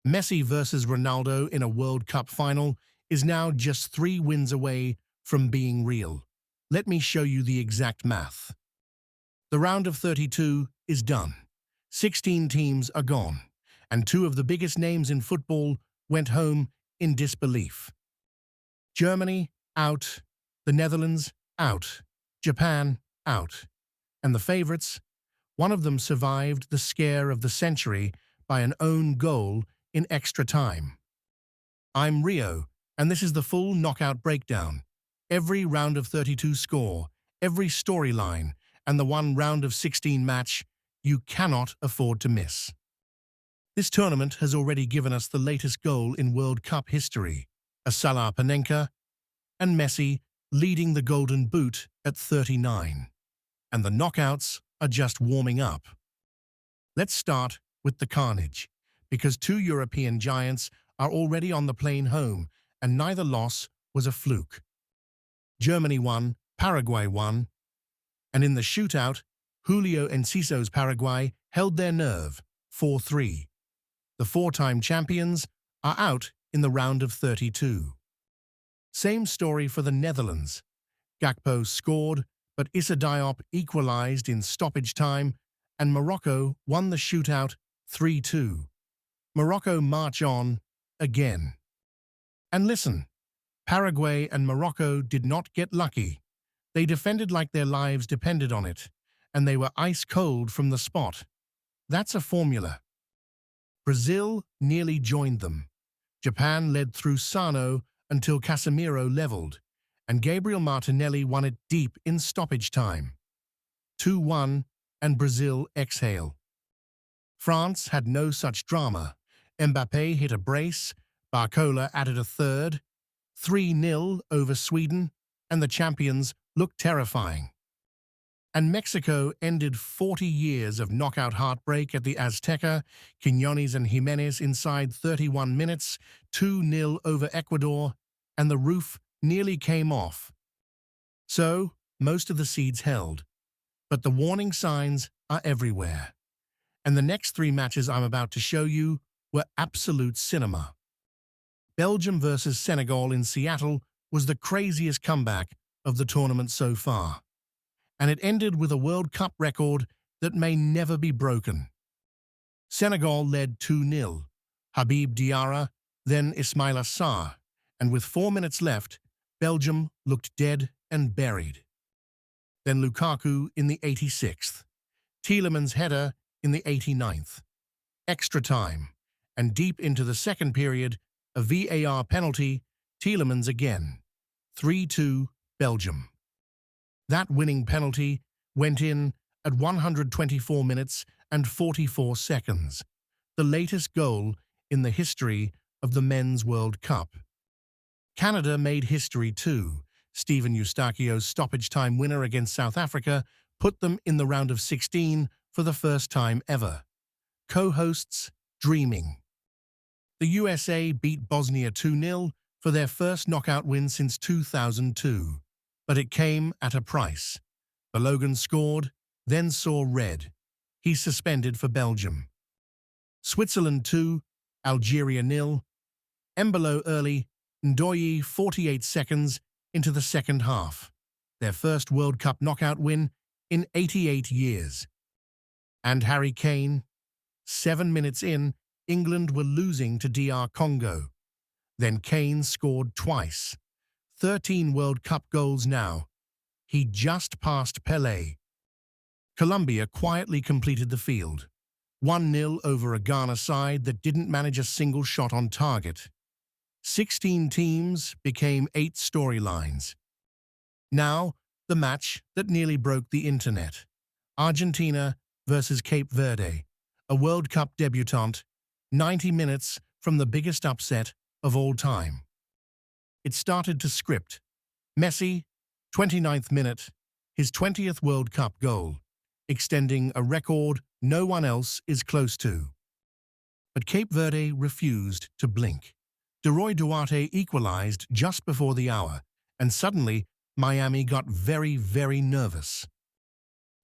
Messi versus Ronaldo in a World Cup final is now just 3 wins away from being real. Let me show you the exact math. The round of 32 is done. 16 teams are gone, and 2 of the biggest names in football went home in disbelief. Germany, out. The Netherlands, out. Japan, out. And the favourites? One of them survived the scare of the century by an own goal in extra time. I'm Rio, and this is the full knockout breakdown. Every round of 32 score, every storyline, and the one round of 16 match you cannot afford to miss. This tournament has already given us the latest goal in World Cup history, a Salah Panenka, and Messi leading the Golden Boot at 39. And the knockouts are just warming up. Let's start with the carnage, because 2 European giants are already on the plane home, and neither loss was a fluke. Germany won, Paraguay won, and in the shootout, Julio Enciso's Paraguay held their nerve, 4-3. The 4-time champions are out in the round of 32. Same story for the Netherlands. Gakpo scored, but Issa Diop equalized in stoppage time, and Morocco won the shootout 3-2. Morocco march on again. And listen, Paraguay and Morocco did not get lucky. They defended like their lives depended on it, and they were ice cold from the spot. That's a formula. Brazil nearly joined them. Japan led through Sano until Casemiro leveled, and Gabriel Martinelli won it deep in stoppage time. 2-1, and Brazil exhale. France had no such drama. Mbappé hit a brace, Barcola added a third, 3-0 over Sweden, and the champions looked terrifying. And Mexico ended 40 years of knockout heartbreak at the Azteca, Quiñones and Jimenez inside 31 minutes, 2-0 over Ecuador, and the roof nearly came off. So, most of the seeds held. But the warning signs are everywhere. And the next 3 matches I'm about to show you were absolute cinema. Belgium versus Senegal in Seattle was the craziest comeback of the tournament so far. And it ended with a World Cup record that may never be broken. Senegal led 2-0. Habib Diarra, then Ismaila Sarr, and with 4 minutes left, Belgium looked dead and buried. Then Lukaku in the 86th, Tielemans' header in the 89th. Extra time, and deep into the second period, a VAR penalty, Tielemans again. 3-2 Belgium. That winning penalty went in at 124 minutes and 44 seconds, the latest goal in the history of the Men's World Cup. Canada made history too. Steven Eustachio's stoppage-time winner against South Africa put them in the round of 16 for the first time ever. Co-hosts dreaming. The USA beat Bosnia 2-0 for their first knockout win since 2002. But it came at a price. Balogun scored, then saw red. He's suspended for Belgium. Switzerland 2, Algeria 0. Embolo early, Ndoye 48 seconds into the second half. Their first World Cup knockout win in 88 years. And Harry Kane. 7 minutes in, England were losing to DR Congo. Then Kane scored twice. 13 World Cup goals now. He just passed Pelé. Colombia quietly completed the field. 1-0 over a Ghana side that didn't manage a single shot on target. 16 teams became 8 storylines. Now, the match that nearly broke the internet. Argentina versus Cape Verde, a World Cup debutante, 90 minutes from the biggest upset of all time. It started to script. Messi, 29th minute, his 20th World Cup goal, extending a record no one else is close to. But Cape Verde refused to blink. Leroy Duarte equalized just before the hour, and suddenly Miami got very, very nervous.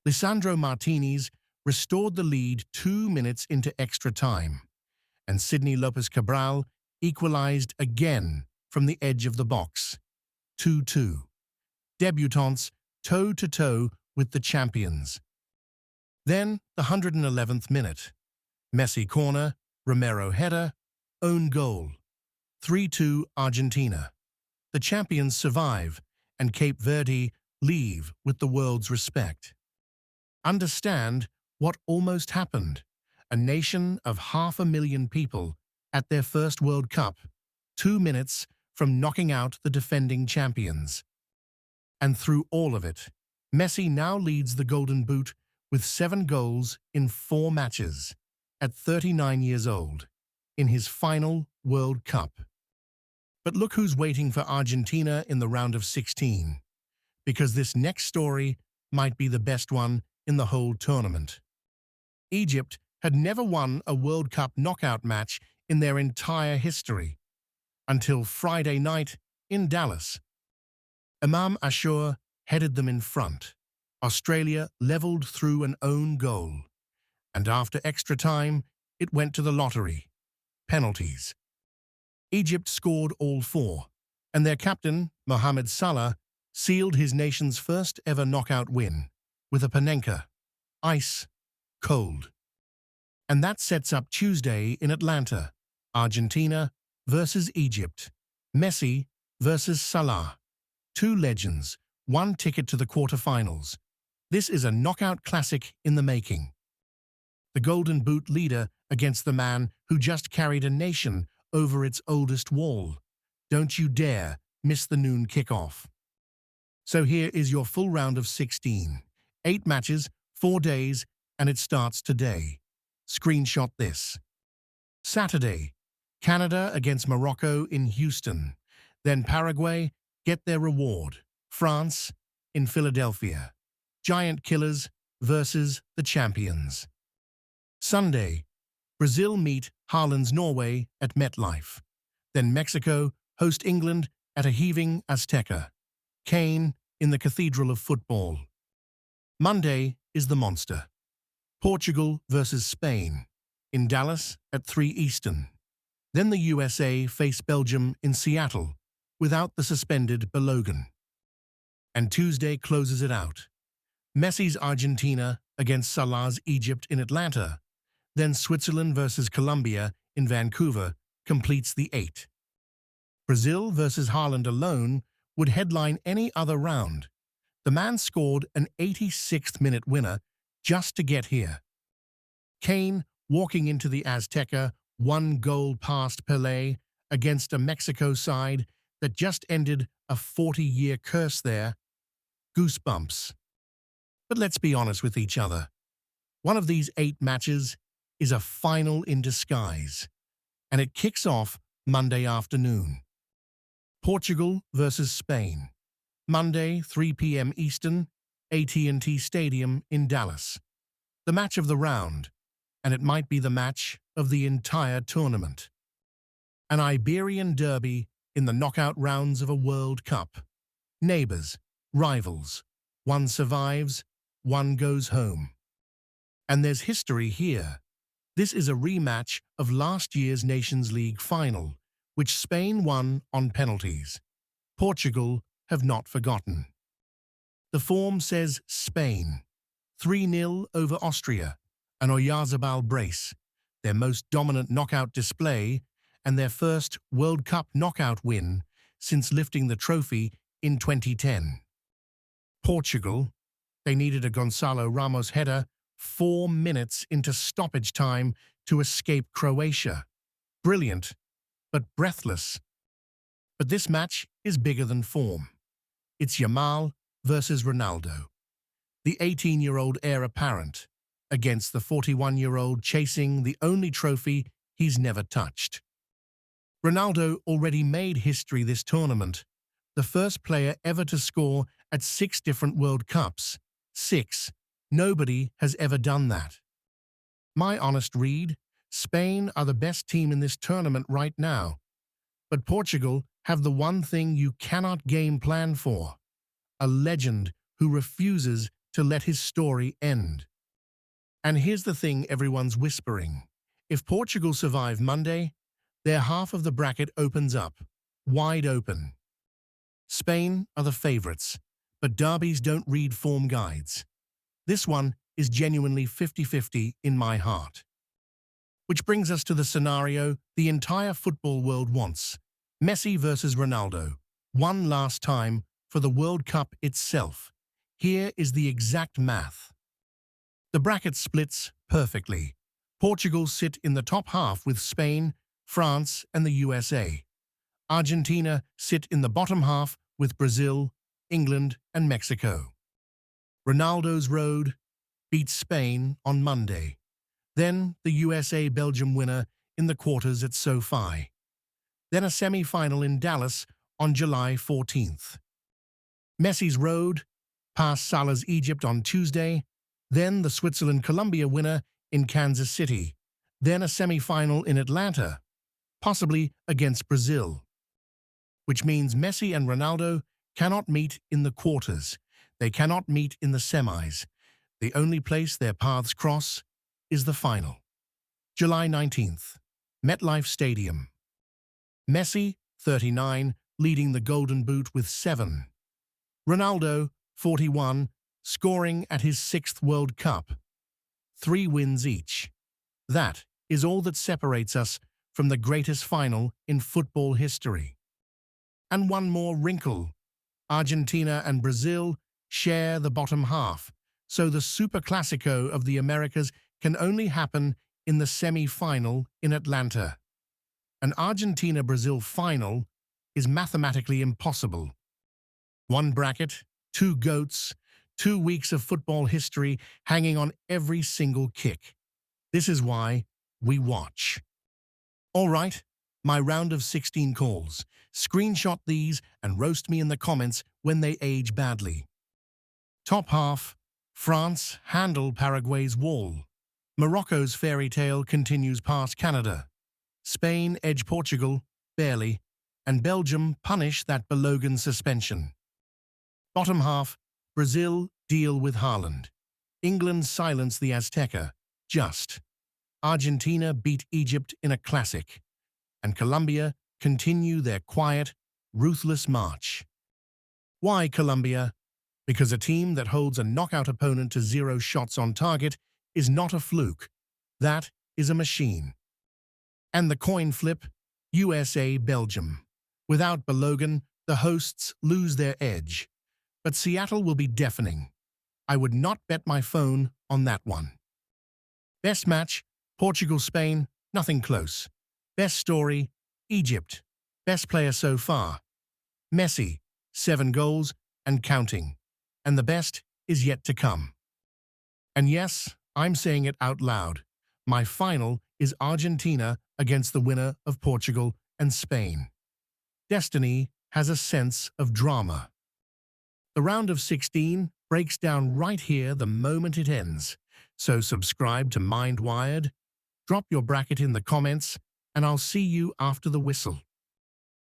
Lisandro Martinez restored the lead 2 minutes into extra time, and Sidney Lopez Cabral equalized again from the edge of the box. 2-2. Debutants toe-to-toe with the champions. Then the 111th minute. Messi corner, Romero header, own goal. 3-2 Argentina. The champions survive, and Cape Verde leave with the world's respect. Understand what almost happened. A nation of 500,000 people at their first World Cup, 2 minutes from knocking out the defending champions. And through all of it, Messi now leads the Golden Boot with 7 goals in 4 matches, at 39 years old, in his final World Cup. But look who's waiting for Argentina in the round of 16, because this next story might be the best one in the whole tournament. Egypt had never won a World Cup knockout match in their entire history, until Friday night in Dallas. Imam Ashur headed them in front. Australia levelled through an own goal. And after extra time, it went to the lottery. Penalties. Egypt scored all 4, and their captain, Mohamed Salah, sealed his nation's first ever knockout win with a Panenka. Ice cold. And that sets up Tuesday in Atlanta. Argentina versus Egypt. Messi versus Salah. 2 legends, 1 ticket to the quarterfinals. This is a knockout classic in the making. The Golden Boot leader against the man who just carried a nation over its oldest wall. Don't you dare miss the noon kickoff. So here is your full round of 16. 8 matches, 4 days, and it starts today. Screenshot this. Saturday, Canada against Morocco in Houston. Then Paraguay get their reward. France in Philadelphia. Giant Killers versus the champions. Sunday, Brazil meet Haaland's Norway at MetLife. Then Mexico host England at a heaving Azteca. Kane in the Cathedral of Football. Monday is the monster. Portugal versus Spain in Dallas at 3 Eastern. Then the USA face Belgium in Seattle without the suspended Balogun. And Tuesday closes it out. Messi's Argentina against Salah's Egypt in Atlanta. Then Switzerland versus Colombia in Vancouver completes the 8. Brazil versus Haaland alone would headline any other round. The man scored an 86th-minute winner just to get here. Kane walking into the Azteca, 1 goal past Pelé against a Mexico side that just ended a 40-year curse there. Goosebumps. But let's be honest with each other. One of these 8 matches is a final in disguise, and it kicks off Monday afternoon. Portugal versus Spain. Monday, 3 p.m. Eastern, AT&T Stadium in Dallas. The match of the round, and it might be the match of the entire tournament. An Iberian derby in the knockout rounds of a World Cup. Neighbours, rivals. One survives, one goes home. And there's history here. This is a rematch of last year's Nations League final, which Spain won on penalties. Portugal have not forgotten. The form says Spain. 3-0 over Austria, an Oyarzabal brace, their most dominant knockout display, and their first World Cup knockout win since lifting the trophy in 2010. Portugal, they needed a Gonzalo Ramos header 4 minutes into stoppage time to escape Croatia. Brilliant, but breathless. But this match is bigger than form. It's Yamal versus Ronaldo, the 18-year-old heir apparent, against the 41-year-old chasing the only trophy he's never touched. Ronaldo already made history this tournament, the first player ever to score at 6 different World Cups. 6. Nobody has ever done that. My honest read, Spain are the best team in this tournament right now. But Portugal have the one thing you cannot game plan for. A legend who refuses to let his story end. And here's the thing everyone's whispering. If Portugal survive Monday, their half of the bracket opens up, wide open. Spain are the favourites, but derbies don't read form guides. This one is genuinely 50-50 in my heart. Which brings us to the scenario the entire football world wants. Messi versus Ronaldo. One last time for the World Cup itself. Here is the exact math. The bracket splits perfectly. Portugal sit in the top half with Spain, France, and the USA. Argentina sit in the bottom half with Brazil, England, and Mexico. Ronaldo's road beats Spain on Monday. Then the USA-Belgium winner in the quarters at SoFi. Then a semi-final in Dallas on July 14th. Messi's road past Salah's Egypt on Tuesday. Then the Switzerland-Colombia winner in Kansas City. Then a semi-final in Atlanta, possibly against Brazil. Which means Messi and Ronaldo cannot meet in the quarters. They cannot meet in the semis. The only place their paths cross is the final. July 19th, MetLife Stadium. Messi, 39, leading the Golden Boot with 7. Ronaldo, 41, scoring at his 6th World Cup. 3 wins each. That is all that separates us from the greatest final in football history. And one more wrinkle. Argentina and Brazil share the bottom half, so the Super Clasico of the Americas can only happen in the semi-final in Atlanta. An Argentina-Brazil final is mathematically impossible. One bracket, 2 GOATs, 2 weeks of football history hanging on every single kick. This is why we watch. All right, my round of 16 calls. Screenshot these and roast me in the comments when they age badly. Top half, France handle Paraguay's wall. Morocco's fairy tale continues past Canada. Spain edge Portugal, barely, and Belgium punish that Belogan suspension. Bottom half, Brazil deal with Haaland. England silence the Azteca, just. Argentina beat Egypt in a classic. And Colombia continue their quiet, ruthless march. Why Colombia? Because a team that holds a knockout opponent to 0 shots on target is not a fluke. That is a machine. And the coin flip, USA-Belgium. Without Belogan, the hosts lose their edge. But Seattle will be deafening. I would not bet my phone on that one. Best match, Portugal-Spain, nothing close. Best story, Egypt. Best player so far, Messi, 7 goals and counting. And the best is yet to come. And yes, I'm saying it out loud. My final is Argentina against the winner of Portugal and Spain. Destiny has a sense of drama. The round of 16 breaks down right here the moment it ends. So subscribe to Mind Wired, drop your bracket in the comments, and I'll see you after the whistle.